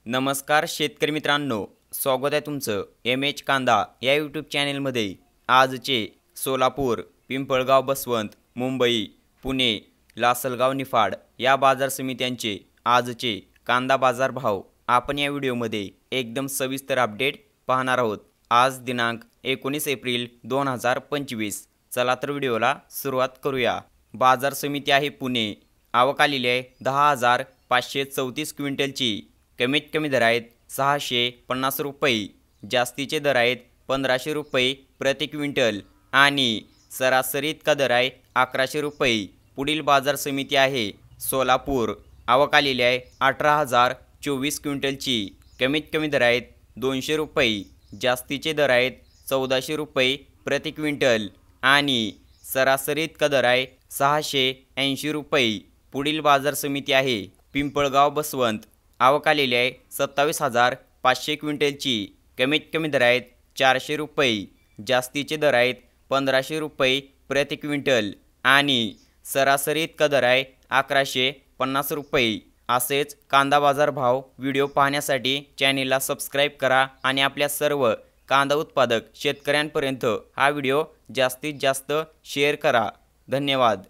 नमस्कार शेतकरी मित्रांनो, स्वागत आहे तुमचं एम.एच. कांदा या यूट्यूब चॅनेलमध्ये। आजचे सोलापूर, पिंपळगाव, बसवंत, मुंबई, पुणे, लासलगाव, निफाड या बाजार समित्यांचे आजचे कांदा बाजार भाव आपण या व्हिडिओमध्ये एकदम सविस्तर अपडेट पाहणार आहोत। आज दिनांक 19 एप्रिल 2025। चला तर व्हिडिओला सुरुवात करूया। बाजार समिती आहे पुणे। आवक आलेली आहे 10,534 क्विंटलची। कमीत कमी दर आहेत 650 रुपये, जास्तीचे दर आहेत 1500 रुपये प्रति क्विंटल आणि सरासरी इतका दर आहे 1100 रुपये। पुढील बाजार समिती आहे सोलापूर। आवक आलेली आहे 18,024 क्विंटलची। कमीत कमी दर आहेत 200 रुपये, जास्तीचे दर आहेत 1400 रुपये प्रति क्विंटल आणि सरासरी इतका दर आहे 680 रुपये। पुढील बाजार समिती आहे पिंपळगाव, बसवंत। आवक आलेली आहे 27,500 क्विंटलची। कमीत कमी दर आहेत 400 रुपये, जास्तीचे दर आहेत 1500 रुपये प्रति क्विंटल आणि सरासरी इतका दर आहे 1150 रुपये। असेच कांदा बाजार भाव व्हिडिओ पाहण्यासाठी चॅनेलला सबस्क्राईब करा आणि आपल्या सर्व कांदा उत्पादक शेतकऱ्यांपर्यंत हा व्हिडिओ जास्तीत जास्त शेअर करा। धन्यवाद।